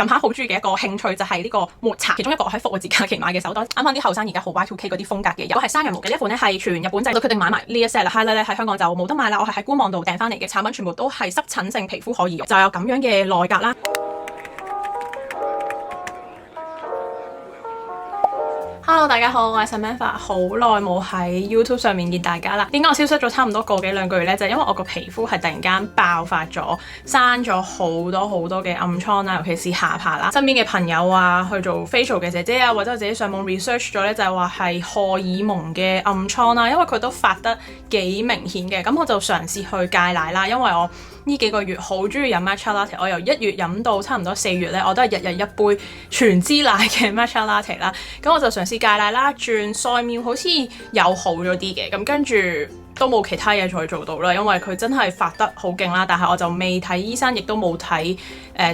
近排好中意嘅一個興趣就係呢個抹茶，其中一個我喺復活節假期買嘅手袋，啱啱啲後生而家好 Y2K 嗰啲風格嘅，如果係生日毛嘅一款咧係全日本製，就決定買埋呢一 set 啦。highlight 咧喺香港就冇得買啦，我係喺官網度訂翻嚟嘅產品，全部都係濕疹性皮膚可以用，就有咁樣嘅內格啦。Hello， 大家好，我係 Samantha， 好耐冇喺 YouTube 上面見大家啦。點解我消失咗差唔多個幾兩個月呢？就係因為我個皮膚係突然間爆發咗，生咗好多嘅暗瘡啦，尤其是下巴啦。身邊嘅朋友啊，去做 facial 嘅姐姐啊，或者我自己上網 research 咗呢，就係話係荷爾蒙嘅暗瘡啦，因為佢都發得幾明顯嘅。咁我就嘗試去戒奶啦，因為我呢幾個月好中意飲 matcha latte， 我由1月飲到差唔多4月呢，我都係日日一杯全脂奶嘅 matcha latte 啦。咁我就嘗試戒奶啦，轉曬面好似有好咗啲嘅，咁跟住都冇其他嘢再做到啦，因為佢真係發得好勁啦。但係我就未睇醫生，亦都冇睇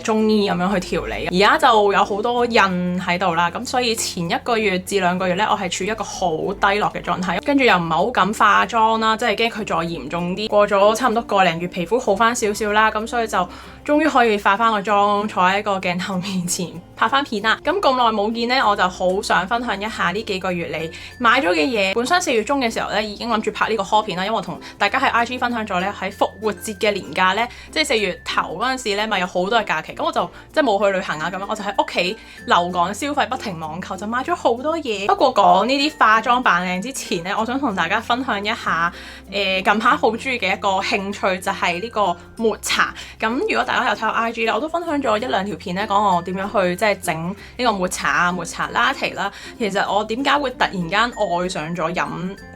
中醫咁樣去調理。而家就有好多印喺度啦，咁所以前1個月至2個月呢，我係處於一個好低落嘅狀態，跟住又唔係好敢化妝啦，即係驚佢再嚴重啲。過咗差唔多個零月，皮膚好翻少少啦，咁所以就終於可以化翻個妝，坐喺個鏡頭面前拍翻片啦。咁咁耐冇見呢，我就好想分享一下呢幾個月嚟買咗嘅嘢。本身4月中嘅時候呢，已經諗住拍呢個 haul 片啦，因為我同大家喺 IG 分享咗呢，喺復活節嘅年假呢，即係4月頭嗰陣時呢，咪有好多嘅假期，咁我就即係冇去旅行啊咁樣，我就喺屋企留港消費，不停網購，就買咗好多嘢。不過講呢啲化妝扮靚之前呢，我想同大家分享一下近排好中意嘅一個興趣，就係呢個抹茶。咁如果大家有睇我 IG 咧，我都分享咗1-2條片咧，講我點樣去即係整呢個抹茶抹茶 latte 啦。其實我點解會突然間愛上咗飲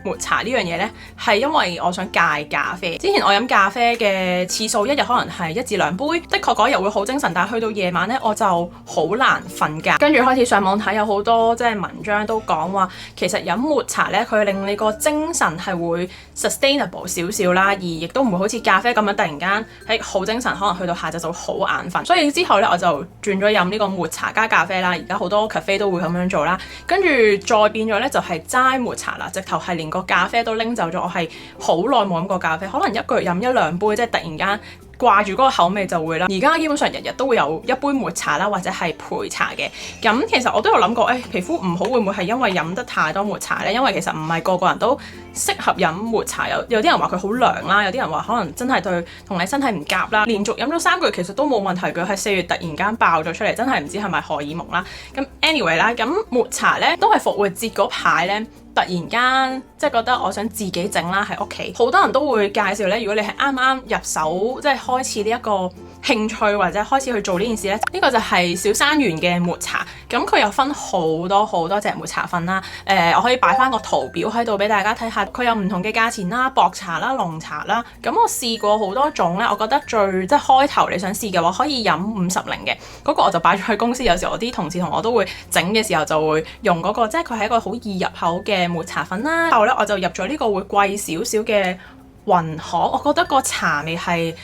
抹茶呢樣嘢呢？係因為我想戒咖啡。之前我飲咖啡嘅次數1日可能係1至2杯，的確嗰日會好精神，但係去到夜晚呢，我就好難瞓覺。跟住開始上網睇，有好多即係文章都講話，其實飲抹茶呢，佢令你個精神係會 sustainable 少少啦，而亦都唔會好似咖啡咁樣突然間喺好精神，可能去到下晝就好眼瞓。所以之後呢，我就轉咗飲呢個抹茶加咖啡啦。而家好多 cafe 都會咁樣做啦。跟住再變咗呢，就係齋抹茶啦，直頭係連個咖啡都拎走咗。我係好耐冇飲過咖啡，可能1個月飲1-2杯，即係突然間掛住嗰個口味就會啦。而家基本上日日都會有一杯抹茶啦，或者係焙茶嘅。咁其實我都有諗過，皮膚唔好會唔會係因為飲得太多抹茶呢？因為其實唔係個個人都適合飲抹茶，有啲人話佢好涼啦，有啲人話可能真係對同你身體唔夾啦。連續飲咗3個月其實都冇問題，佢喺4月突然間爆咗出嚟，真係唔知係咪荷爾蒙啦。咁 anyway 啦，咁抹茶呢都係復活節嗰排呢，突然間即係覺得我想自己整啦，喺屋企。好多人都會介紹咧，如果你係啱啱入手，即係開始呢一個興趣或者開始去做呢件事咧，呢個就係小山園嘅抹茶。咁佢有分好多隻抹茶粉啦。我可以擺翻個圖表喺度俾大家睇下，佢有唔同嘅價錢啦，薄茶啦、濃茶啦。咁我試過好多種咧，我覺得最即係開頭你想試嘅話，可以飲50零嘅嗰個，我就擺咗喺公司。有時我啲同事同我都會整嘅時候就會用嗰個，即係佢係一個好易入口嘅抹茶粉啦。後咧我就入咗呢個會貴少少嘅雲鶴，我覺得個茶味係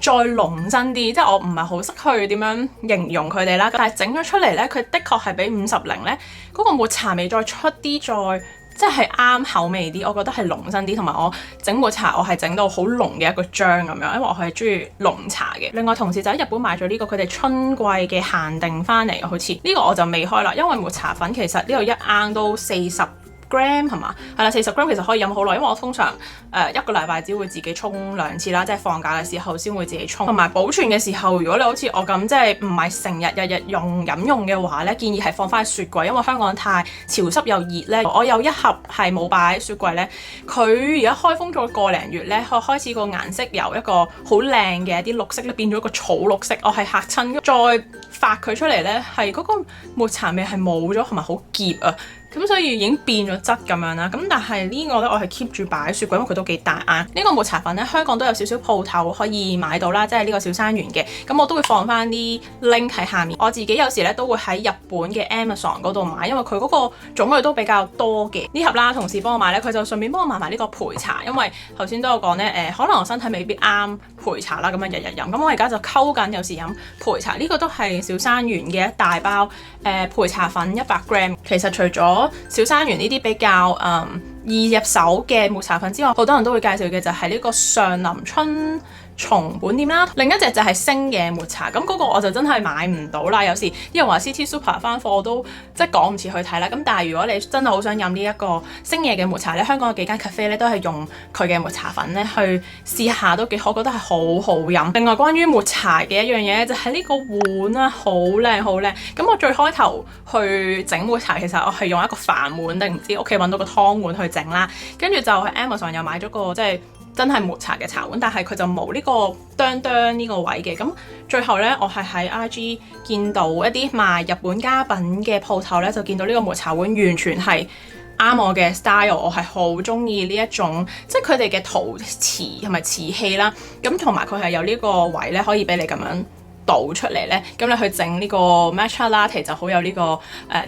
再濃真啲，即係我唔係好識去點樣形容佢哋啦。但係整咗出嚟呢，佢的確係比50零呢嗰個抹茶味再出啲，再即係啱口味啲。我覺得係濃真啲，同埋我整抹茶我係整到好濃嘅一個漿咁樣，因為我係中意濃茶嘅。另外同事就喺日本買咗呢個佢哋春季嘅限定翻嚟，好似呢個我就未開啦，因為抹茶粉其實呢度一盎都40 gram 係嘛？係啦，40 gram 其實可以飲好耐，因為我通常1個禮拜只會自己沖2次啦，即係放假嘅時候先會自己沖。同埋保存嘅時候，如果你好似我咁即係唔係成日飲用嘅話咧，建議係放翻喺雪櫃，因為香港太潮濕又熱咧。我有一盒係冇擺喺雪櫃咧，佢而家開封咗個零月咧，佢開始個顏色由一個好靚嘅一啲綠色咧變咗一個草綠色，我係嚇親。再發佢出嚟咧，係嗰個抹茶味係冇咗，同埋好澀啊！咁所以已經變咗質咁樣啦。咁但係呢個咧，我係 keep 住擺喺雪櫃，因為佢都幾大盎。呢個抹茶粉咧，香港都有少少鋪頭可以買到啦，即係呢個小山園嘅。咁我都會放翻啲 link 喺下面。我自己有時咧都會喺日本嘅 Amazon 嗰度買，因為佢嗰個種類都比較多嘅。呢盒啦，同事幫我買咧，佢就順便幫我買埋呢個焙茶，因為頭先都有講咧，可能我身體未必啱焙茶啦，咁樣日日飲。咁我而家就溝緊，有時飲焙茶。呢個都係小山園嘅一大包焙茶粉100 gram。其實除咗小山園呢啲比較易入手嘅抹茶粉之外，好多人都會介紹嘅就係呢個上林春松本店啦，另一隻就係星野抹茶，咁嗰個我就真係買唔到啦。有時啲人話 City Super 翻貨都即係趕唔切去睇啦。咁但係如果你真係好想飲呢一個星野嘅抹茶咧，香港有幾間 cafe 咧都係用佢嘅抹茶粉咧去試下都幾好，覺得係好好飲。另外關於抹茶嘅一樣嘢就係呢個碗啦，好靚好靚。咁我最開頭去整抹茶，其實我係用一個飯碗定唔知屋企揾到個湯碗去整啦，跟住就喺 Amazon 又買咗個即係真係抹茶嘅茶碗，但係佢就冇呢個哚哚呢個位嘅。咁最後呢，我係喺 IG 見到一啲賣日本家品嘅鋪頭呢，就見到呢個抹茶碗完全係啱我嘅 style，我係好中意呢一種，即係佢哋嘅陶瓷同埋瓷器啦。咁同埋佢係有呢個位呢，可以俾你咁樣倒出嚟咧，咁你去整呢個 matcha latte 就好有呢個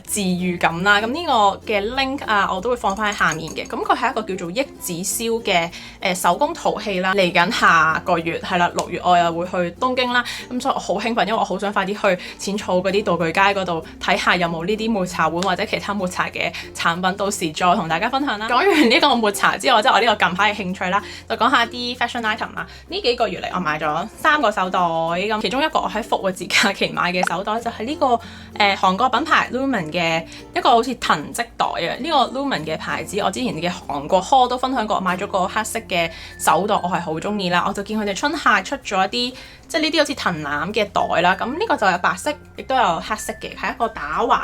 治癒感啦。咁呢個嘅 link 啊，我都會放翻喺下面嘅。咁佢係一個叫做益子燒嘅手工陶器啦。嚟緊下個月係啦，6月我又會去東京啦。咁所以我好興奮，因為我好想快啲去淺草嗰啲道具街嗰度睇下有冇呢啲抹茶碗或者其他抹茶嘅產品，到時再同大家分享啦。講完呢個抹茶之外，即係我呢個近排嘅興趣啦，就講下啲 fashion item 啦。呢幾個月嚟我買咗3個手袋，咁其中一個我喺復活節假期買嘅手袋就係呢個韓國品牌 Lumen 嘅一個好似藤織袋啊！呢個 Lumen 嘅牌子我之前嘅韓國 haul 都分享過，買咗個黑色嘅手袋，我係好中意啦。我就見佢哋春夏出咗一啲即係呢啲好似藤籃嘅袋啦，咁呢個就有白色，亦都有黑色嘅，係一個打橫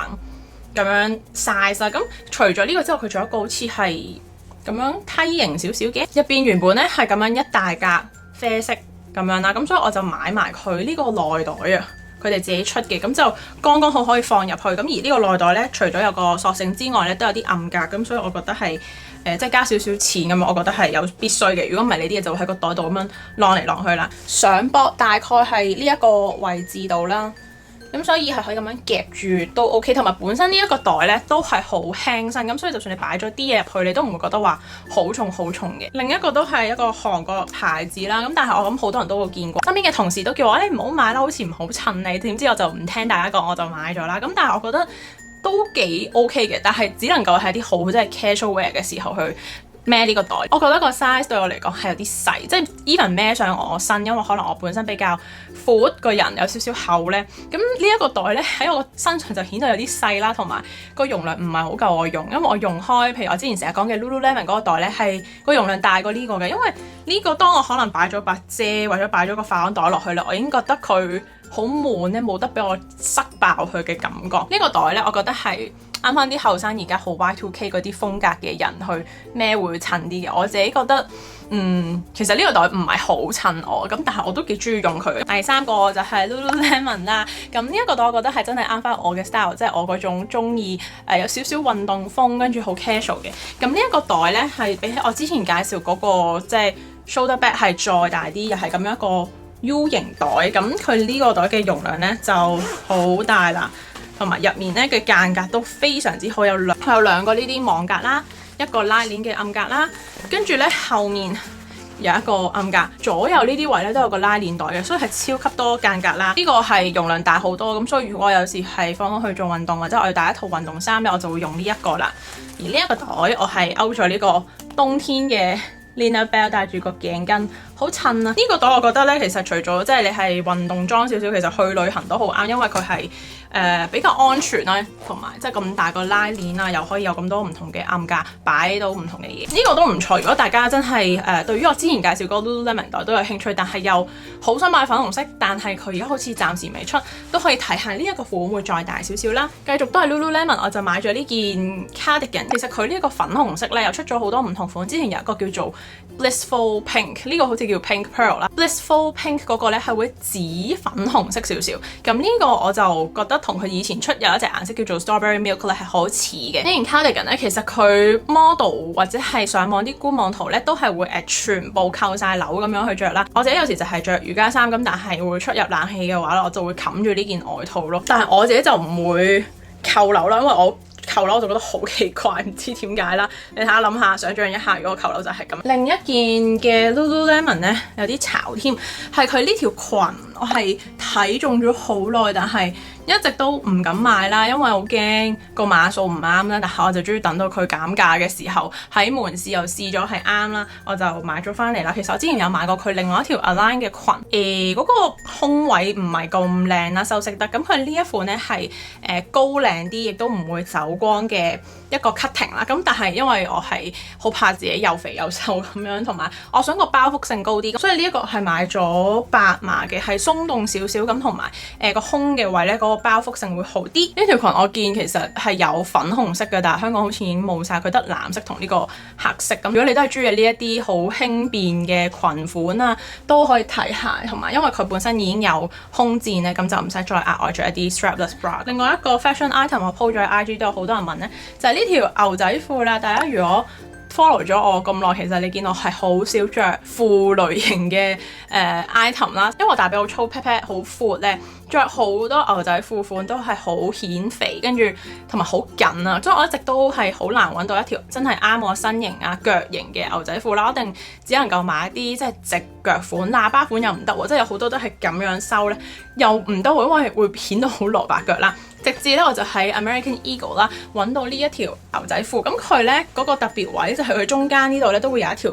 咁樣 size 啦。咁除咗呢個之外，佢仲有一個好似係咁樣梯形少少嘅，入邊原本咧係咁樣一大格啡色咁樣啦，咁所以我就買埋佢呢個內袋啊，佢哋自己出嘅，咁就剛剛好可以放入去。咁而呢個內袋咧，除咗有個塑性之外咧，都有啲暗格，咁所以我覺得係即係加少少錢咁，我覺得係有必須嘅。如果唔係，你啲嘢就會喺個袋度咁樣晾嚟晾去啦。上膊大概係呢一個位置度啦。咁所以係可以咁樣夾住都 OK， 同埋本身呢一個袋咧都係好輕身，咁所以就算你擺咗啲嘢入去，你都唔會覺得話好重好重嘅。另一個都係一個韓國牌子啦，咁但係我諗好多人都會見過，身邊嘅同事都叫我你唔好買啦，好似唔好襯你。點知我就唔聽大家講，我就買咗啦。咁但係我覺得都幾 OK 嘅，但係只能夠係啲好即係 casual wear 嘅時候去孭呢個袋。我覺得個 size 對我嚟講係有啲細，即係 even 孭上我身，因為可能我本身比較闊，個人有少少厚咧。咁呢一個袋咧喺我身上就顯得有啲細啦，同埋個容量唔係好夠我用，因為我用開，譬如我之前成日講嘅 Lululemon 嗰個袋咧係個容量大過呢個嘅，因為呢個當我可能擺咗把遮或者擺咗個化妝袋落去啦，我已經覺得佢好悶咧，冇得俾我塞爆佢嘅感覺。呢個袋咧，我覺得係啱啱啲後生而家好 Y2K 嗰啲風格嘅人去孭會襯啲嘅。我自己覺得，其實呢個袋唔係好襯我，咁但係我都幾中意用佢。第三個就係 Lululemon 啦，咁呢一個袋我覺得係真係啱翻我嘅 style，即係我嗰種中意有少少運動風，跟住好 casual 嘅。咁呢一個袋咧係比起我之前介紹嗰個即係 shoulder bag 係再大啲，又係咁樣一個 U 型袋。咁佢呢個袋嘅容量咧就好大啦。同埋入面咧嘅間隔都非常之好，有兩個呢啲網格啦，一個拉鏈嘅暗格啦，跟住咧後面有一個暗格，左右呢啲位咧都有個拉鏈袋嘅，所以係超級多間隔啦。呢個係容量大好多，咁所以如果我有時係放工去做運動或者我要帶一套運動衫咧，我就會用呢一個啦。而呢一個袋我係勾咗呢個冬天嘅 Lina Bell 戴住個頸巾，好襯啊！呢個袋我覺得咧，其實除咗即係你係運動裝少少，其實去旅行都好啱，因為佢係比較安全啦，同埋即係咁大個拉鏈啊，又可以有咁多唔同嘅暗格擺到唔同嘅嘢，呢個都唔錯。如果大家真係對於我之前介紹嗰個 Lululemon 袋都有興趣，但係又好想買粉紅色，但係佢而家好似暫時未出，都可以睇下呢一個款會再大少少啦。繼續都係 Lululemon，我就買咗呢件 cardigan。其實佢呢一個粉紅色咧，又出咗好多唔同款。之前有一個叫做 Blissful Pink， 呢個好似叫 Pink Pearl 啦。Blissful Pink 嗰個咧係會紫粉紅色少少，咁呢個我就覺得同佢以前出有一隻顏色叫做 Strawberry Milk 咧係好似嘅。呢件 cardigan 咧，其實佢 model 或者係上網啲官網圖咧都係會全部扣晒鈕咁樣去着啦。我自己有時就係着瑜伽衫咁，但係會出入冷氣嘅話咧，我就會冚住呢件外套咯。但係我自己就唔會扣鈕啦，因為我扣鈕我就覺得好奇怪，唔知點解啦。你睇下諗下，想像一下，如果扣鈕就係咁。另一件嘅 Lululemon 咧有啲潮添，係佢呢條裙，我係睇中咗好耐，但係一直都唔敢買啦，因為我驚個碼數唔啱啦。但係我就終於等到佢減價嘅時候，喺門市又試咗係啱啦，我就買咗翻嚟啦。其實我之前有買過佢另外一條 Align 嘅裙，嗰個胸位唔係咁靚啦，修飾得。咁佢呢一款呢係高領啲，亦都唔會走光嘅一個 cutting 啦。咁但係因為我係好怕自己又肥又瘦咁樣，同埋我想個包覆性高啲，所以呢一個係買咗白碼嘅，係鬆動少少咁，同埋個胸嘅位呢，嗰個包覆性會好啲。呢條裙我見其實係有粉紅色嘅，但係香港好似已經冇晒，佢得藍色同呢個黑色。咁如果你都係中意呢一啲好輕便嘅裙款啊，都可以睇下。同埋因為佢本身已經有胸墊咧，咁就唔使再額外着一啲 strapless bra。另外一個 fashion item 我 po 咗喺 IG 都有好多人問呢，就係呢條牛仔褲啦。大家如果follow 咗我咁耐，其實你見我係好少着褲類型嘅item 啦，因為我大髀好粗 pat pat 好闊咧，着好多牛仔褲款都係好顯肥，跟住同埋好緊啊，所以我一直都係好難揾到一條真係啱我身形啊腳型嘅牛仔褲啦，我一定只能夠買一啲即係直腳款，喇叭款又唔得喎，即係有好多都係咁樣收咧，又唔得喎，因為會顯到好蘿蔔腳啦。直至咧我就喺 American Eagle 啦揾到呢一條牛仔褲，咁佢咧嗰個特別位就係佢中間呢度咧都會有一條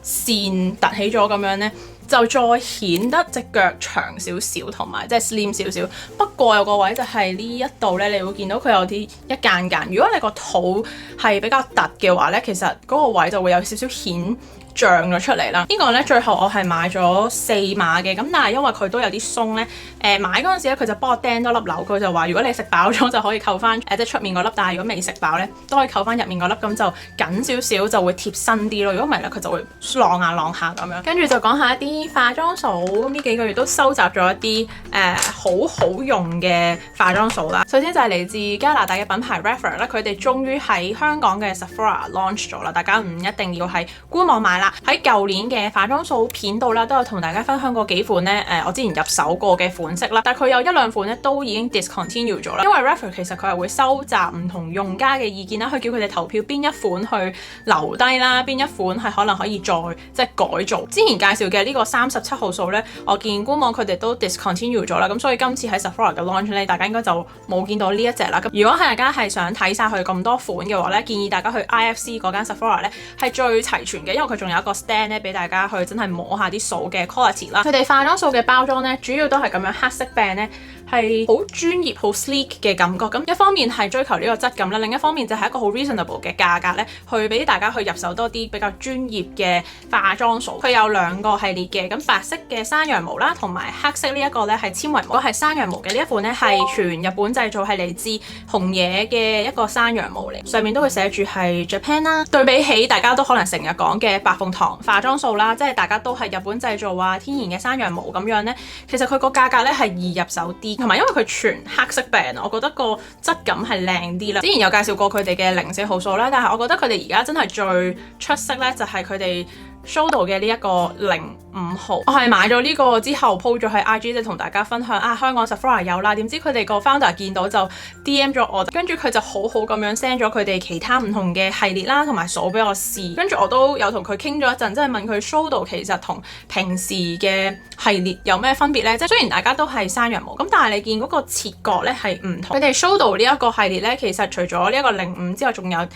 線突起咗咁樣咧，就再顯得隻腳長少少，同埋即係 slim 少少。不過有個位就係呢一度咧，你會見到佢有啲一間間。如果你個肚係比較凸嘅話咧，其實嗰個位就會有少少顯漲咗出嚟啦。呢個呢，最後我係買咗4碼嘅，咁但係因為佢都有啲鬆呢，買嗰陣時咧佢就幫我釘多粒紐，佢就話如果你食飽咗就可以扣翻即係出面嗰粒，但係如果未食飽呢，都可以扣翻入面嗰粒，咁就緊少少就會貼身啲咯。如果唔係呢，佢就會晾下晾下咁樣。跟住就講下一啲化妝掃，呢幾個月都收集咗一啲好好用嘅化妝掃啦。首先就係嚟自加拿大嘅品牌 Refer 啦，佢哋終於喺香港嘅 Sephora launch 咗啦，大家唔一定要喺官網買啦。喺舊年嘅化妝掃片度啦，都有同大家分享過幾款呢。我之前入手過嘅款式啦，但係佢有1、2款呢都已經 discontinue 咗啦。因為 Refer 其實佢係會收集唔同用家嘅意見啦，去叫佢哋投票邊一款去留低啦，邊一款係可能可以再即係改造。之前介紹嘅呢個37號掃呢，我見官網佢哋都 discontinue 咗啦，咁所以今次喺 Sephora 嘅 launch 呢，大家應該就冇見到呢一隻啦。咁如果係大家係想睇晒佢咁多款嘅話呢，建議大家去 IFC 嗰間 Sephora 呢係最齊全嘅，因為佢仲有一個 stand 咧俾大家去真係摸下啲掃嘅 quality 啦。佢哋化妝掃嘅包裝咧，主要都係咁樣黑色柄咧，係好專業、好 sleek 嘅感覺。咁一方面係追求呢個質感啦，另一方面就係一個好 reasonable 嘅價格咧，去俾大家去入手多啲比較專業嘅化妝掃。佢有2個系列嘅，咁白色嘅山羊毛啦，同埋黑色呢一個咧係纖維毛。如果係山羊毛嘅呢一款咧，係全日本製造，係嚟自紅野嘅一個山羊毛嚟，上面都會寫住係 Japan 啦。對比起大家都可能成日講嘅白鳳堂化妝掃啦，即係大家都係日本製造啊，天然嘅山羊毛咁樣呢，其實佢個價格呢係易入手啲，同埋因為佢全黑色柄，我覺得個質感係靚啲啦。之前有介紹過佢哋嘅04號掃啦，但係我覺得佢哋而家真係最出色呢，就係佢哋Shodo 嘅呢一個05號，我係買咗呢個之後 po 咗喺 IG，即係同大家分享啊，香港 Sephora 有啦。點知佢哋個 founder 見到就 DM 咗我，跟住佢就好好咁樣 send 咗佢哋其他唔同嘅系列啦，同埋掃俾我試。跟住我都有同佢傾咗一陣，即係問佢 Shodo 其實同平時嘅系列有咩分別呢？即係雖然大家都係山羊毛，咁但係你見嗰個切角咧係唔同。佢哋 Shodo 呢一個系列咧，其實除咗呢一個05之外，仲有眼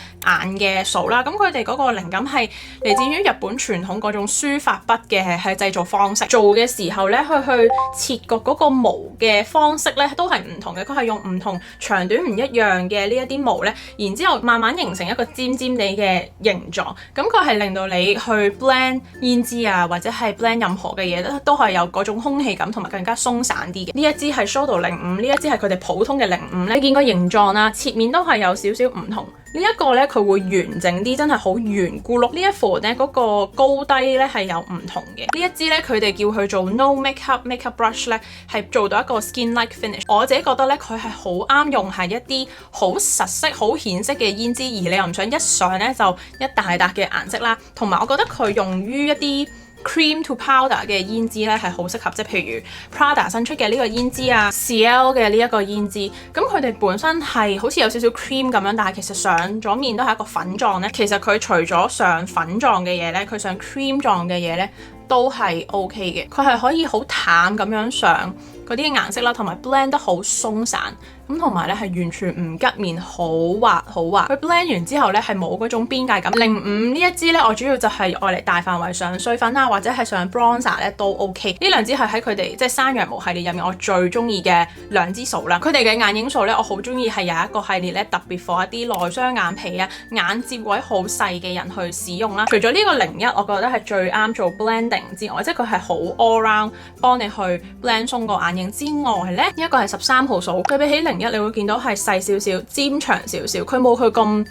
嘅掃啦。咁佢哋嗰個靈感係嚟自於日本傳統嗰種書法筆嘅係製造方式，做嘅時候咧去切割嗰個毛嘅方式咧都係唔同嘅，佢係用唔同長短唔一樣嘅呢一啲毛咧，然之後慢慢形成一個尖尖地嘅形狀，咁佢係令到你去 blend 胭脂啊，或者係 blend 任何嘅嘢都係有嗰種空氣感同埋更加鬆散啲嘅。呢一支係 Shodo 05，呢一支係佢哋普通嘅05咧，你見個形狀啦，切面都係有少少唔同。呢一個咧佢會完整啲，真係好圓咕碌。呢一款咧嗰個高低咧係有唔同嘅。呢一支咧佢哋叫佢做 No Makeup brush 咧，係做到一個 skin-like finish。我自己覺得咧佢係好啱用係一啲好實色、好顯色嘅胭脂，而你又唔想一上咧就一大笪嘅顏色啦。同埋我覺得佢用於一啲cream to powder 嘅胭脂咧係好適合，即係譬如 Prada 新出嘅呢個胭脂啊 ，Ciel 嘅呢一個胭脂，咁佢哋本身係好似有少少 cream 咁樣，但係其實上咗面都係一個粉狀咧。其實佢除咗上粉狀嘅嘢咧，佢上 cream 狀嘅嘢咧都係 OK 嘅。佢係可以好淡咁樣上嗰啲顏色啦，同埋 blend 得好鬆散。咁同埋咧係完全唔吉面，好滑好滑。佢 blend 完之後咧係冇嗰種邊界感。05呢一支咧，我主要就係愛嚟大範圍上碎粉啊，或者係上 bronzer 咧都 OK。呢兩支係喺佢哋即係山羊毛系列入面我最中意嘅兩支掃啦。佢哋嘅眼影掃咧，我好中意係有一個系列咧特別 for 一啲內雙眼皮啊、眼接位好細嘅人去使用啦。除咗呢個01，我覺得係最啱做 blending 之外，即係佢係好 all round 幫你去 blend 鬆個眼影之外咧，呢一個係13號掃，對比起01，你會見到係細少少、尖長少少，佢冇佢咁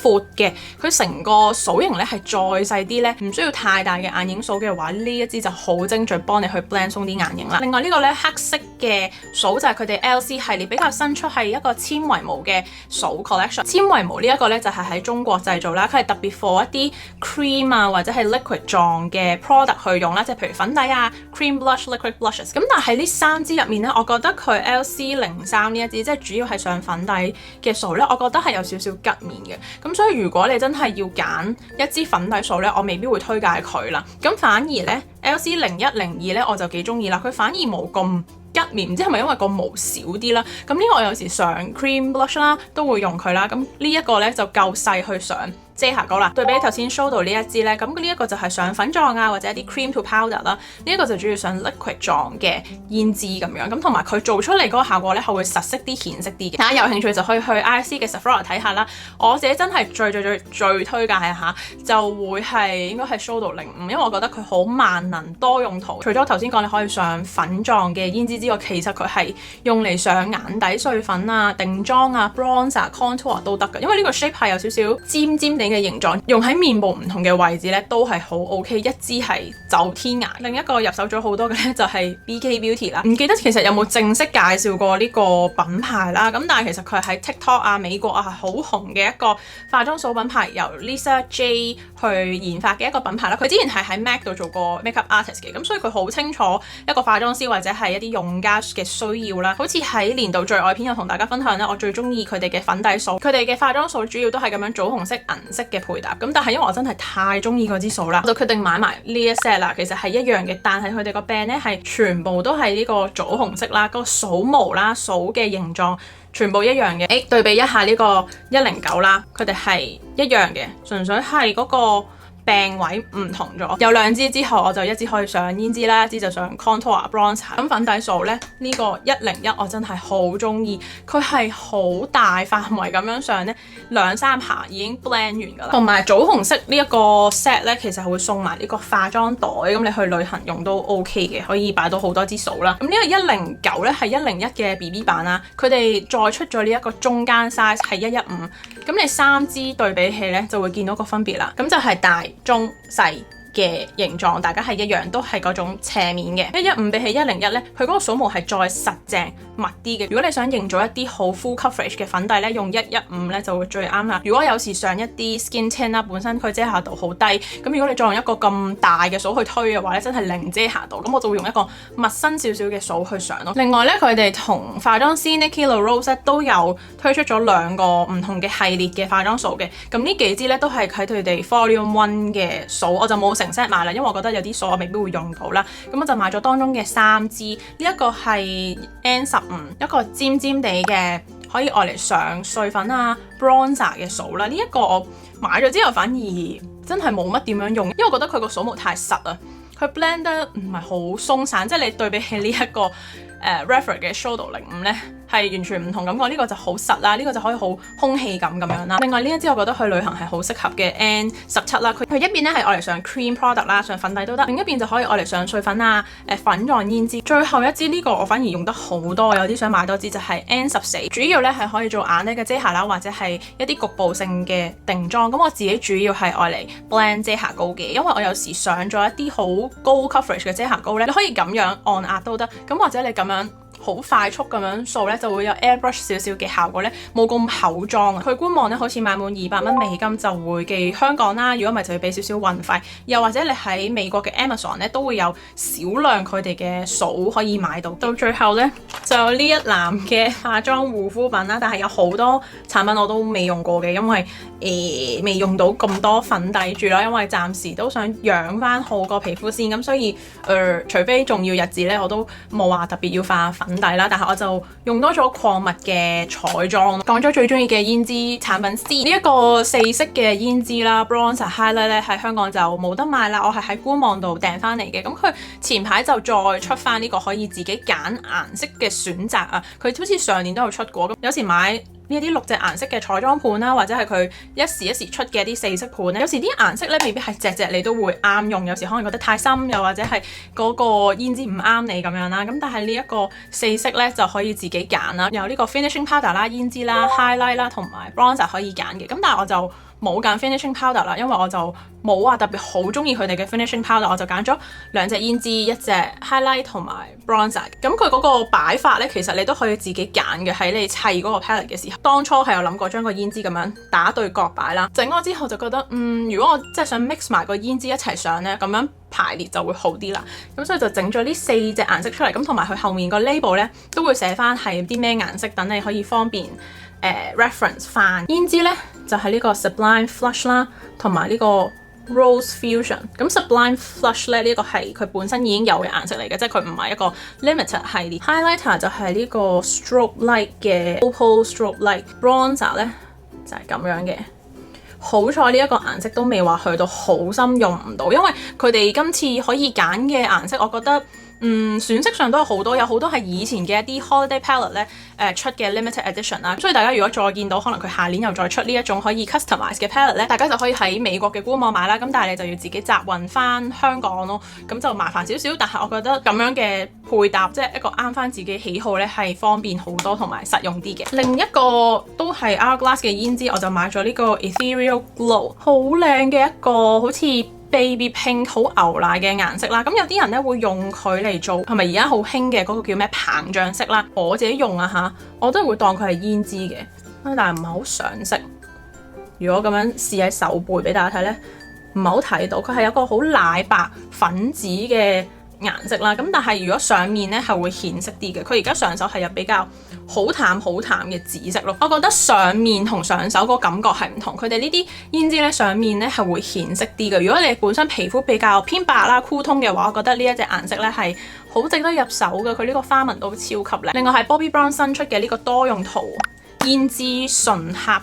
闊嘅，佢成個掃型咧係再細啲咧，唔需要太大嘅眼影掃嘅話，呢一支就好精準幫你去 blend 鬆啲眼影啦。另外呢個咧黑色嘅掃就係佢哋 LC 系列比較新出，係一個纖維毛嘅掃 collection。纖維毛呢一個咧就係喺中國製造啦，佢係特別 for 一啲 cream 啊或者係 liquid 狀嘅 product 去用啦，即係譬如粉底啊、cream blush、liquid blushes。咁但係呢三支入面咧，我覺得佢 LC03呢一支即係主要係上粉底嘅掃咧，我覺得係有少少吉面嘅。咁所以如果你真係要揀一支粉底掃咧，我未必會推介佢啦。咁反而咧 LC01、02咧我就幾中意啦，佢反而冇咁吉面，唔知係咪因為個毛少啲啦。咁呢個我有時上 cream blush 啦都會用佢啦。咁呢一個咧就夠細去上遮瑕膏啦。對比頭先 show 到呢一支咧，咁呢一個就係上粉狀啊或者一啲 cream to powder 啦。呢一個就主要上 liquid 狀嘅胭脂咁樣。咁同埋佢做出嚟嗰個效果咧係會實色啲、顯色啲嘅。大家有興趣就可以去 IC 嘅 Sephora 睇下啦。我自己真係最推介下，就會係應該係 show 到05，因為我覺得佢好萬能多用途。除咗頭先講你可以上粉狀嘅胭脂之外，其實佢係用嚟上眼底碎粉啊、定妝啊、bronzer、contour 都得㗎。因為呢個 shape 係有少少尖尖地嘅形狀，用喺面部唔同嘅位置咧都係好 OK。一支係走天涯。另一個入手咗好多嘅咧就係 BK Beauty 啦。唔記得其實有冇正式介紹過呢個品牌啦。咁但係其實佢係喺 TikTok 啊、美國啊係好紅嘅一個化妝掃品牌，由 Lisa J 去研發嘅一個品牌啦。佢之前係喺 MAC 度做過 makeup artist 嘅，咁所以佢好清楚一個化妝師或者係一啲用家嘅需要啦。好似喺年度最愛片有同大家分享啦，我最中意佢哋嘅粉底掃，佢哋嘅化妝掃主要都係咁樣棗紅色、銀色嘅配搭。咁但係因為我真係太中意嗰支掃啦，我就決定買埋呢一 set 啦。其實係一樣嘅，但係佢哋個 band 咧係全部都係呢個棗紅色啦，個掃毛啦、掃嘅形狀全部一樣嘅。對比一下呢個109啦，佢哋係一樣嘅，純粹係嗰個病位唔同咗。有兩支之後，我就一支可以上胭脂啦，一支就上 contour bronzer。咁粉底掃咧，呢個101我真係好中意，佢係好大範圍咁樣上咧，2-3下已經 blend 完㗎啦。同埋棗紅色呢一個 set 咧，其實會送埋呢個化妝袋，咁你去旅行用都 OK 嘅，可以擺到好多支掃啦。咁呢個109咧係101嘅 BB 版啦，佢哋再出咗呢一個中間 size 係115，咁你三支對比起咧就會見到個分別啦。咁就係大、中、細嘅形狀大家係一樣，都係嗰種斜面嘅。115比起101咧，佢嗰個掃毛係再實淨密啲嘅。如果你想營造一啲好 full coverage 嘅粉底咧，用115咧就會最啱啦。如果有時上一啲 skin tint 啦，本身佢遮瑕度好低，咁如果你再用一個咁大嘅掃去推嘅話咧，真係零遮瑕度。咁我就會用一個密身少少嘅掃去上咯。另外咧，佢哋同化妝師 Niki LaRose 都有推出咗2個唔同嘅系列嘅化妝掃嘅。咁呢幾支咧都係喺佢哋 Volume 1嘅掃，我就冇成 set 買啦，因為我覺得有啲掃我未必會用到啦。咁我就買咗當中嘅3支，呢一個係 N15，一個尖尖地嘅可以愛嚟上碎粉啊 bronzer 嘅掃啦。呢一個我買咗之後反而真係冇乜點樣用，因為我覺得佢個掃毛太實啊，佢 blend 得唔係好鬆散，即係你對比起呢一個Refer 嘅 Shodo 05咧係完全唔同感覺。呢個就好實啦，呢個就可以好空氣感咁樣啦。另外呢一支我覺得去旅行係好適合嘅 N17啦，佢一邊咧係愛嚟上 cream product 啦，上粉底都得，另一邊就可以愛嚟上碎粉啊、粉狀胭脂。最後一支呢個我反而用得好多，有啲想買多支就係 N14，主要咧係可以做眼底嘅遮瑕啦，或者係一啲局部性嘅定妝。咁我自己主要係愛嚟 blend 遮瑕膏嘅，因為我有時上咗一啲好高 coverage 嘅遮瑕膏咧，你可以咁樣按壓都得，咁或者你咁樣好快速咁樣掃咧，就會有 airbrush 少少嘅效果咧，冇咁厚裝啊。佢官網咧好似買滿200蚊美金就會寄香港啦，如果唔係就要俾少少運費。又或者你喺美國嘅 Amazon 咧都會有少量佢哋嘅掃可以買到。到最後咧就有呢一籃嘅化妝護膚品啦，但係有好多產品我都未用過嘅，因為未用到咁多粉底住啦，因為暫時都想養翻好個皮膚先，咁所以除非重要日子咧，我都冇話特別要化粉底啦。但係我就用多咗礦物嘅彩妝。講咗最中意嘅胭脂產品先，呢一個4色嘅胭脂啦 ，bronzer highlight 咧喺香港就冇得買啦，我係喺官網度訂翻嚟嘅。咁佢前排就再出翻呢個可以自己揀顏色嘅選擇啊，佢好似上年都有出過。咁有時買呢啲6隻顏色嘅彩妝盤啦，或者係佢一時一時出嘅啲4色盤咧，有時啲顏色咧未必係隻隻你都會啱用，有時可能覺得太深，又或者係嗰個胭脂唔啱你咁樣啦。咁但係呢一個4色咧就可以自己揀啦，有呢個 finishing powder 啦、胭脂啦、highlight 啦同埋 bronzer 可以揀嘅。咁但係我就冇揀 finishing powder 啦，因為我就冇話特別好中意佢哋嘅 finishing powder，我就揀咗2隻胭脂、1隻 highlight 同埋 bronzer。咁佢嗰個擺法咧，其實你都可以自己揀嘅，喺你砌嗰個 palette 嘅時候。當初係有諗過將個胭脂咁樣打對角擺啦，整咗之後就覺得如果我真係想 mix 埋個胭脂一齊上咧，咁樣排列就會好啲啦。咁所以就整咗呢4隻顏色出嚟，咁同埋佢後面個 label 咧都會寫翻係啲咩顏色，等你可以方便reference 翻。胭脂咧就係呢個 Sublime Flush 啦，同埋呢個 Rose Fusion。咁 Sublime Flush 咧呢個係佢本身已經有嘅顏色嚟嘅，即係佢唔係一個 limited 系列。Highlighter 就係呢個 Strobe Light 嘅 Opal Strobe Light。Bronzer 咧就係咁樣嘅。好彩呢一個顏色都未話去到好深用唔到，因為佢哋今次可以揀嘅顏色，我覺得選色上都有好多係以前嘅一啲 holiday palette 咧出嘅 limited edition 啦。所以大家如果再見到可能佢下年又再出呢一種可以 customize 嘅 palette 咧，大家就可以喺美國嘅官網買啦。咁但係你就要自己集運翻香港咯，咁就麻煩少少。但係我覺得咁樣嘅配搭，即係一個啱翻自己喜好咧，係方便好多同埋實用啲嘅。另一個都係 Hourglass 嘅胭脂，我就買咗呢個 Ethereal Glow， 好靚嘅一個好似 baby pink 好牛奶嘅顏色啦。咁有啲人咧會用佢嚟做係咪而家好興嘅嗰個叫咩膨脹色啦？我自己用啊嚇，我都係會當佢係胭脂嘅，但係唔係好上色。如果咁樣試喺手背俾大家睇咧，唔係好睇到，佢係有個好奶白粉紫嘅顏色啦。咁但係如果上面咧係會顯色啲嘅，佢而家上手係有比較好淡嘅紫色咯。我覺得上面同上手個感覺係唔同，佢哋呢啲胭脂咧上面咧係會顯色啲嘅。如果你本身皮膚比較偏白啦、酷通嘅話，我覺得呢一隻顏色咧係好值得入手嘅。佢呢個花紋都超級靚。另外係 Bobbi Brown 新出嘅呢個多用途胭脂純黑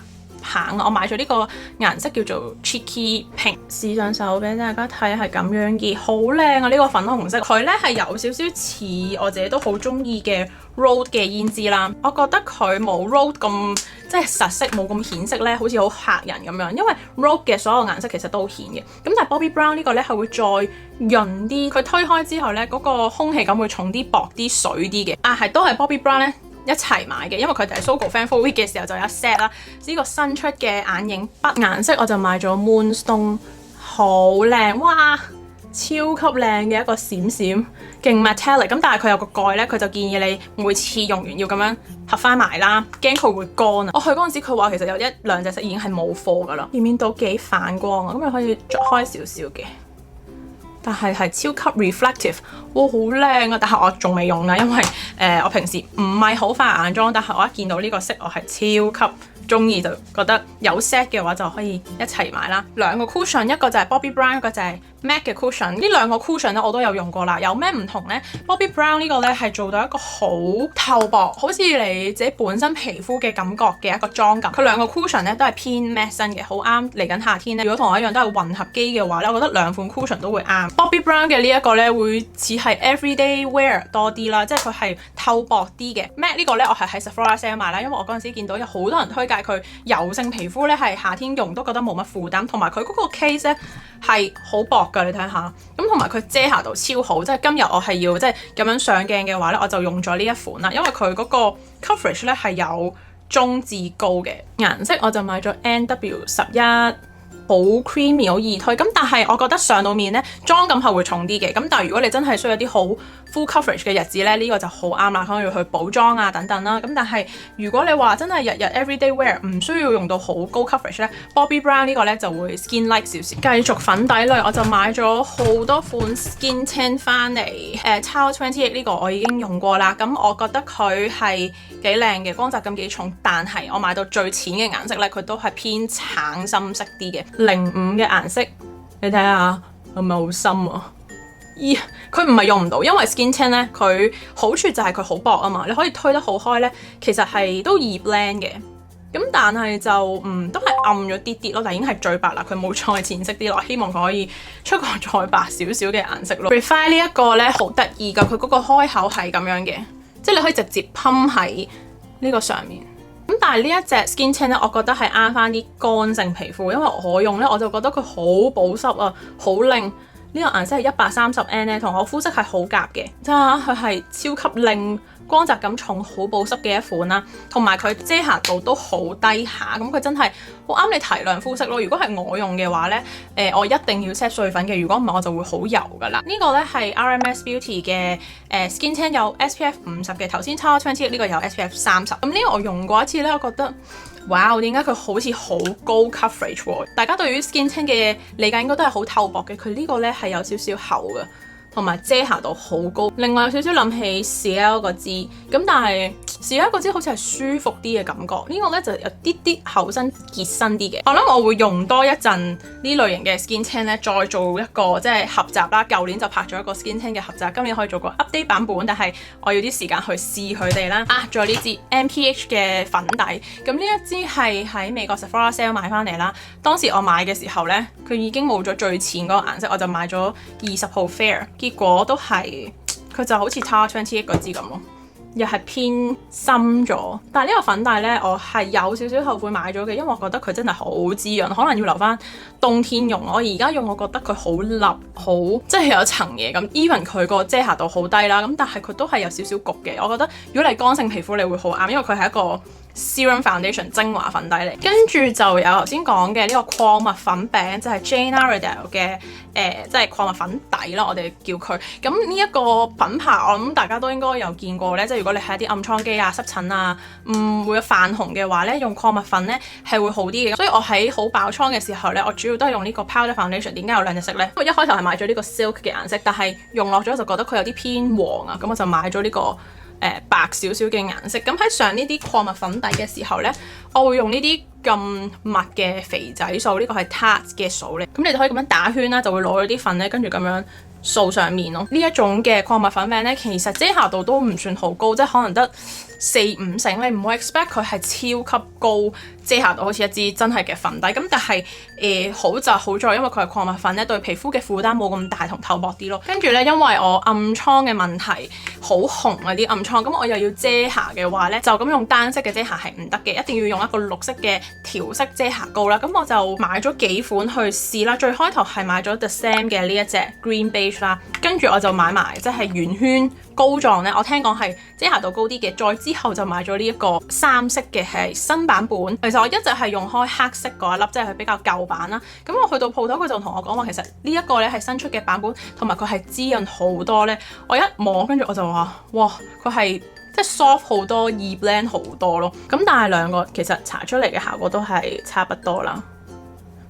棒，我買咗呢個顏色叫做 Cheeky Pink， 試上手俾大家睇係咁樣嘅，好靚啊！呢個粉紅色，佢咧係有少少似我自己都好中意嘅 Rhode 嘅胭脂啦。我覺得佢冇 Rhode 咁即係實色，冇咁顯色咧，好似好嚇人咁樣。因為 Rhode 嘅所有顏色其實都好顯嘅，咁但係 Bobbi Brown 呢個咧係會再潤啲，佢推開之後咧嗰個空氣感會重啲、薄啲、水啲嘅。係都係 Bobbi Brown 咧一齊買嘅，因為佢哋係 Sogo Fan Full Week 嘅時候就有 set 啦。呢個新出嘅眼影筆顏色我就買咗 Moonstone， 好靚，哇，超級靚嘅一個閃閃勁 metallic。咁但係佢有個蓋咧，佢就建議你每次用完要咁樣合翻埋啦，驚佢會乾啊。我去嗰陣時佢話其實有1-2隻色已經係冇貨噶啦，見面到幾反光啊，咁你可以着開少少嘅。但係超級 reflective， 哇，好靚啊！但係我仲未用啊，因為我平時唔係好化眼妝，但係我一見到呢個色我係超級中意，就覺得有 set 嘅話就可以一齊買啦。2個 cushion， 一個就係 Bobbi Brown， 一個就係 MAC 嘅 cushion。呢2個 cushion 咧我都有用過啦。有咩唔同呢？ Bobbi Brown 呢個咧係做到一個好透薄，好似你自己本身皮膚嘅感覺嘅一個妝感。佢2個 cushion 咧都係偏 matte 身嘅，好啱嚟緊夏天咧。如果同我一樣都係混合肌嘅話咧，我覺得2款 cushion 都會啱。Bobbi Brown 嘅呢一個咧會似係 everyday wear 多啲啦，即係佢係透薄啲嘅。MAC 呢個咧我係喺 Sephora sale 買啦，因為我嗰陣時見到有好多人推介佢油性皮膚咧係夏天用都覺得冇乜負擔，同埋佢嗰個 case 咧係好薄㗎，你睇下。咁同埋佢遮瑕度超好，即係今日我係要即係咁樣上鏡嘅話咧，我就用咗呢一款啦，因為佢嗰個 coverage 咧係有中至高嘅。顏色我就買咗 NW11。好 creamy 好易推，咁但係我覺得上到面咧妝感係會重啲嘅，咁但係如果你真係需要一啲好 full coverage 嘅日子咧，呢個就好啱啦，可能要去補妝啊等等啦。咁但係如果你話真係日日 everyday wear 唔需要用到好高 coverage 咧，Bobbi Brown 呢個咧就會 skin light 少少。繼續粉底類，我就買咗好多款 skin tint 翻嚟。Tower 28呢個我已經用過啦，咁我覺得佢係幾靚嘅，光澤感幾重，但係我買到最淺嘅顏色咧，佢都係偏橙深色啲嘅05嘅顏色，你睇下係咪好深啊？咦，佢唔係用唔到，因為 skin tint 咧，佢好處就係佢好薄啊嘛，你可以推得好開咧，其實係都易 blend 嘅。咁但係就都係暗咗啲啲咯，但已經係最白啦，佢冇再淺色啲咯，希望佢可以出個再白少少嘅顏色咯。Refine 呢一個咧好得意噶，佢嗰個開口係咁樣嘅，即係你可以直接噴喺呢個上面。咁但係呢一隻 skin tint 咧，我覺得係啱翻啲乾性皮膚，因為我用咧我就覺得佢好保濕啊，好靚。呢個顏色係130N 咧，同我膚色係好夾嘅，真係佢係超級靚，光澤感重，好保濕嘅一款啦。同埋佢遮瑕度都好低下，咁佢真係好啱你提亮膚色咯。如果係我用嘅話咧，我一定要 set 碎粉嘅，如果唔係我就會好油噶啦。呢個咧係 RMS Beauty 嘅skin tint 有 SPF 50嘅，頭先Tower 28呢個有 SPF 30。咁呢個我用過一次咧，我覺得。哇！點解佢好似好高 coverage 喎？大家對於 skin tint 嘅理解應該都係好透薄嘅，佢呢個咧係有少少厚嘅，同埋遮瑕度好高。另外有少少諗起 Ciel 個支，咁但係 Ciel 個支好似係舒服啲嘅感覺。呢個咧就有啲啲厚身結身啲嘅。我諗我會用多一陣呢類型嘅 skin tint 咧，再做一個即係合集啦。舊年就拍咗一個 skin tint 嘅合集，今年可以做個 update 版本，但係我要啲時間去試佢哋啦。仲有呢支 MPH 嘅粉底，咁呢一支係喺美國 Sephora Sale 買翻嚟啦。當時我買嘅時候咧，佢已經冇咗最淺嗰個顏色，我就買咗20號 Fair， 結果都係佢就好似 Tower 28嗰支咁咯。又係偏深咗，但係呢個粉底呢，我係有少少後悔買咗嘅，因為我覺得佢真係好滋潤，可能要留翻冬天用。我而家用，我覺得佢好立，好即係有層嘢咁。even 佢個遮瑕度好低啦，咁但係佢都係有少少焗嘅。我覺得如果你乾性皮膚，你會好啱，因為佢係一個 Serum Foundation 精華粉底嚟。跟住就有頭先講嘅呢個礦物粉餅，就係 Jane Iredale 嘅即係礦物粉底啦，我哋叫佢。咁呢一個品牌，我諗大家都應該有見過咧，即係如果你係一啲暗瘡肌啊、濕疹啊，會有泛紅嘅話咧，用礦物粉咧係會好啲嘅。所以我喺好爆瘡嘅時候咧，我主要都係用呢個 Powder Foundation。點解有兩隻色咧？因為一開頭係買咗呢個 Silk 嘅顏色，但係用落咗就覺得佢有啲偏黃啊，咁我就買咗呢個白少少嘅顏色。咁喺上呢啲礦物粉底嘅時候咧，我會用呢啲咁密嘅肥仔掃，呢個係 Tarte 嘅掃咧。咁你就可以咁樣打圈啦，就會攞咗啲粉咧，跟住咁樣掃上面咯。呢一種嘅礦物粉餅咧，其實遮瑕度都唔算好高，即係可能得4-5成，你唔會 expect 佢係超級高遮瑕度，好似一支真係嘅粉底。咁但係好就好在，因為佢係礦物粉咧，對皮膚嘅負擔冇咁大同透薄啲咯。跟住咧，因為我暗瘡嘅問題好紅啊啲暗瘡，咁我又要遮瑕嘅話咧，就咁用單色嘅遮瑕係唔得嘅，一定要用一個綠色嘅調色遮瑕膏啦。咁我就買咗幾款去試啦。最開頭係買咗 The Sam 嘅呢一隻 Green Beige 啦，跟住我就買埋即係圓圈膏狀咧，我聽講係遮瑕度高啲嘅。再之後就買咗呢一個3色嘅係新版本。其實我一直係用開黑色嗰一粒，即係佢比較舊版啦。咁我去到鋪頭，佢就同我講話，其實呢一個咧係新出嘅版本，同埋佢係滋潤好多咧。我一摸，跟住我就話，哇，佢係即係 soft 好多，易 blend 好多咯。咁但係兩個其實搽出嚟嘅效果都係差不多啦。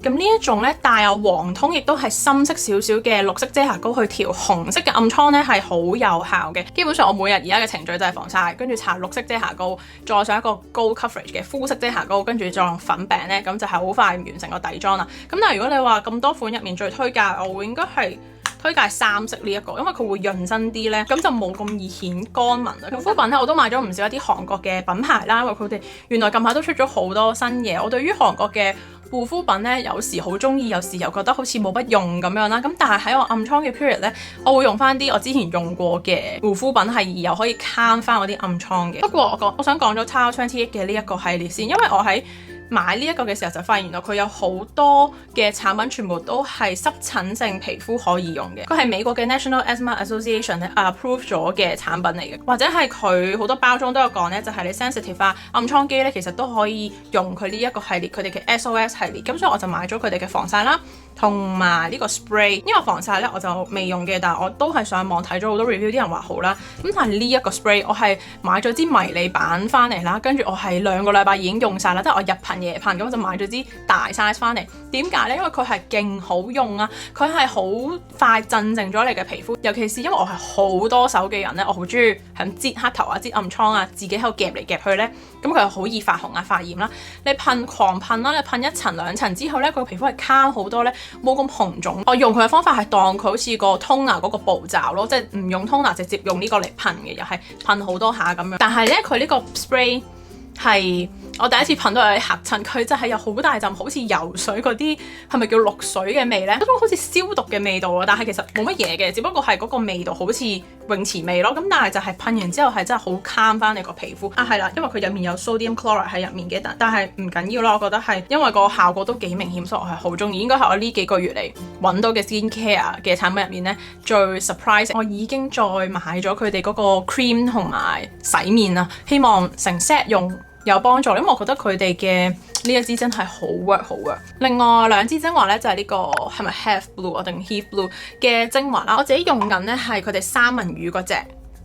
咁呢一種咧帶有黃通，亦都係深色少少嘅綠色遮瑕膏去調紅色嘅暗瘡咧，係好有效嘅。基本上我每日而家嘅程序就係防曬，跟住搽綠色遮瑕膏，再上一個高 coverage 嘅膚色遮瑕膏，跟住再用粉餅咧，咁就係好快完成個底妝啦。咁但係如果你話咁多款入面最推介，我會應該係推介3色呢一個，因為佢會潤身啲咧，咁就冇咁易顯乾紋啊。護膚品咧我都買咗唔少一啲韓國嘅品牌啦，因為佢哋原來近排都出咗好多新嘢。我對於韓國嘅護膚品咧，有時好中意，有時又覺得好似冇乜用咁樣啦。咁但係喺我暗瘡嘅 period 咧，我會用翻啲我之前用過嘅護膚品，係而又可以 calm 翻我啲暗瘡嘅。不過我想講咗 Tower 28嘅呢一個系列先，因為我喺買呢一個嘅時候就發現原來佢有好多嘅產品全部都係濕疹性皮膚可以用嘅，佢係美國嘅 National Asthma Association 咧 approve 咗嘅產品嚟嘅，或者係佢好多包裝都有講咧，就係你 sensitive 啊暗瘡肌咧，其實都可以用佢呢一個系列，佢哋嘅 SOS 系列。咁所以我就買咗佢哋嘅防曬啦、同埋呢個 spray。因為防曬咧我就未用嘅，但係我都係上網睇咗好多 review，啲人話好啦。咁但係呢一個 spray 我係買咗支迷你版翻嚟啦，跟住我係2個禮拜已經用晒啦，即係我日噴夜噴，咁我就買咗支大 size 翻嚟。點解呢？因為佢係勁好用啊，佢係好快鎮靜咗你嘅皮膚，尤其是因為我係好多手嘅人咧，我好中意係咁擠黑頭啊、擠暗瘡啊，自己喺度夾嚟夾去咧，咁佢又好易發紅啊、發炎啦。你狂噴啦，你噴1層2層之後咧，個皮膚係 calm 好多咧，冇咁紅腫。我用佢嘅方法係當佢好似個 toner 嗰個步驟咯，即係唔用 toner 直接用呢個嚟噴嘅，又係噴好多下咁樣。但係咧，佢呢個 spray 係我第一次噴到有啲嚇親，佢真係有好大陣好似游水嗰啲係咪叫綠水嘅味呢？嗰種好似消毒嘅味道啊！但係其實冇乜嘢嘅，只不過係嗰個味道好似泳池味咯。咁但係就係噴完之後係真係好 calm 翻你個皮膚啊！係啦，因為佢入面有 sodium chloride 喺入面嘅，但係唔緊要啦。我覺得係因為個效果都幾明顯，所以我係好中意。應該係我呢幾個月嚟揾到嘅 skincare 嘅產品入面呢，最 surprise。我已經再買咗佢哋嗰個 cream 同埋洗面啦，希望成 set 用有幫助，因為我覺得佢哋嘅呢一支真係好 work 好 work。另外2支精華咧就係呢個係咪 Have Blue 定 Heath Blue 嘅精華啦，我自己用緊咧係佢哋三文魚嗰隻。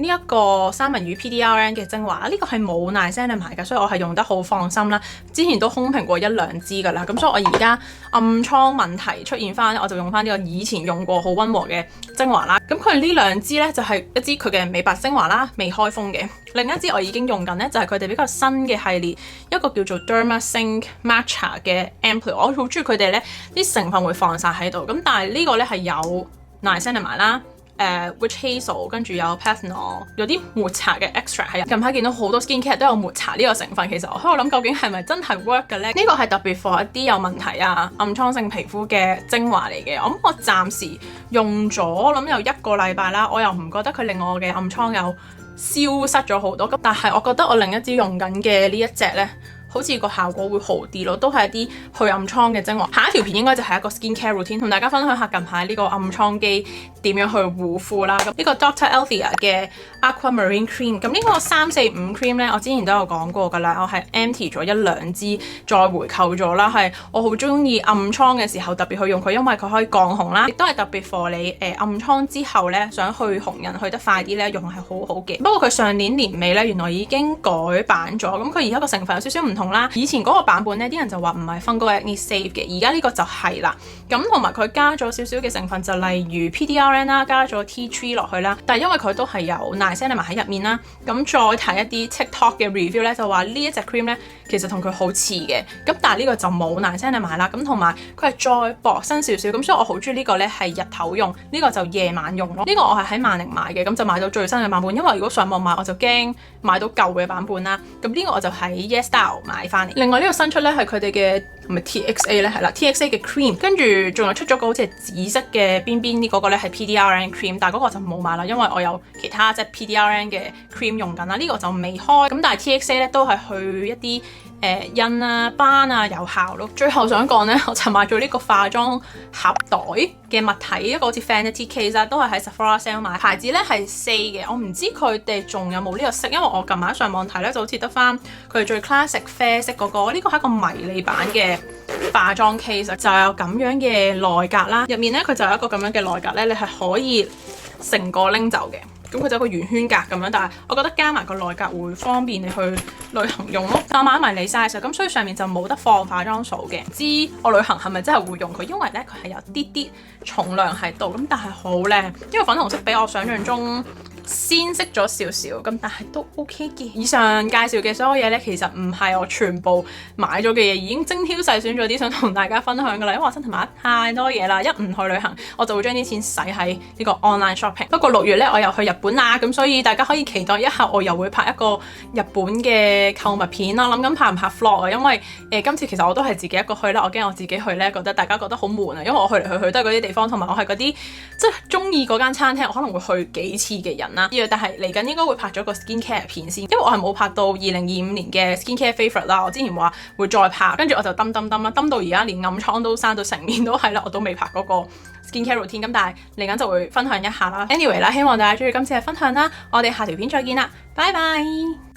呢一個三文魚 PDRN 嘅精華，呢個係冇 niacinamide嘅，所以我係用得好放心啦。之前都空瓶過1-2支㗎啦，咁所以我而家暗瘡問題出現翻，我就用翻呢個以前用過好溫和嘅精華啦。咁佢呢2支呢，就係一支佢嘅美白精華啦，未開封嘅。另一支我已經用緊呢，就係佢哋比較新嘅系列，一個叫做 Dermasync Matcha 嘅 Ampoule。我好中意佢哋呢啲成分會放晒喺度，咁但係呢個呢係有 niacinamide 啦。witch hazel 跟住有 panthenol， 有啲抹茶嘅 extract 喺入。近排見到好多 skincare 都有抹茶呢個成分，其實我喺度諗究竟係咪真係 work 嘅咧？呢個係特別 for 一啲有問題啊暗瘡性皮膚嘅精華嚟嘅。我暫時用咗諗有1個禮拜啦，我又唔覺得佢令我嘅暗瘡有消失咗好多。咁但係我覺得我另一支用緊嘅呢一隻呢，好似個效果會好啲咯，都係一啲去暗瘡嘅精華。下一條片應該就係一個 skincare routine，同大家分享下近排呢個暗瘡肌點樣去護膚啦。咁呢個 Dr. Elthea 嘅 Aquamarine Cream，咁呢個345 Cream 呢，我之前都有講過㗎啦，我係 empty 咗1-2支再回購咗啦，係我好中意暗瘡嘅時候特別去用佢，因為佢可以降紅啦，亦都係特別 for 你暗瘡之後呢，想去紅印去得快啲呢，用係好好嘅。不過佢上年年尾呢，原來已經改版咗，咁佢而家個成分有少少唔同啦。以前嗰個版本呢，啲人就話唔係 fungal acne safe 嘅，而家呢個就係啦。咁同埋佢加咗少少嘅成分，就例如 PDRN 啦，加咗 tea tree 落去啦。但係因為佢都係有 niacinamide 喺入面啦，咁再睇一啲 TikTok 嘅 review 咧，就話呢一隻 cream 咧其實同佢好似嘅。咁但係呢個就冇 niacinamide啦。咁同埋佢係再薄身少少，咁所以我好中意呢個咧係日頭用，呢個就夜晚用咯。呢個我係喺萬寧買嘅，咁就買到最新嘅版本。因為如果上網買我就驚買到舊嘅版本啦。咁呢個我就喺 Yes Style 買翻嚟。另外呢個新出咧係佢哋嘅係咪 TXA 咧？係啦 ，TXA 嘅 cream， 跟住仲有出咗個好似係紫色嘅邊邊呢嗰個咧係 PDRN cream， 但係嗰個就冇買啦，因為我有其他即係 PDRN 嘅 cream 用緊啦，呢個就未開。咁但係 TXA 咧都係去一啲印啊斑啊有效咯。最後想講咧，我就買咗呢個化妝盒袋嘅物體，一個好似 Vanity Case 啊，都係喺 Sephora Sale 買，牌子咧係 Say 嘅，我唔知佢哋仲有冇呢個色，因為我近排上網睇咧就好似得翻佢最 classic 啡色嗰個，呢個係一個迷你版嘅化妝 case， 就有咁樣嘅內格啦，入面咧佢就有一個咁樣嘅內格咧，你係可以成個拎走嘅。咁佢就一個圓圈格咁樣，但係我覺得加埋個內格會方便你去旅行用咯。我買埋你 size，咁所以上面就冇得放化妝掃嘅。知我旅行係咪真係會用佢？因為咧佢係有啲啲重量喺度，咁但係好靚，因為粉紅色比我想象中鮮色咗少少，咁但係都 OK 嘅。以上介紹嘅所有嘢咧，其實唔係我全部買咗嘅嘢，已經精挑細選咗啲想同大家分享噶啦。因為我真係買得太多嘢啦，一唔去旅行，我就會將啲錢使喺呢個 online shopping。不過6月咧，我又去日本啦，咁所以大家可以期待一下，我又會拍一個日本嘅購物片啦。諗緊拍唔拍 vlog 啊？因為今次其實我都係自己一個去啦，我驚我自己去咧，覺得大家覺得好悶啊。因為我去嚟去去都係嗰啲地方，同埋我係嗰啲即係中意嗰間餐廳，我可能會去幾次嘅人啦。但係嚟緊應該會拍咗個 skincare 片先，因為我係冇拍到2025年嘅 skincare favorite 啦。我之前話會再拍，跟住我就抌到而家連暗瘡都生到成面都係啦，我都未拍嗰個 skincare routine。咁但係嚟緊就會分享一下啦。Anyway 啦，希望大家中意今次嘅分享啦，我哋下條片再見啦，拜拜。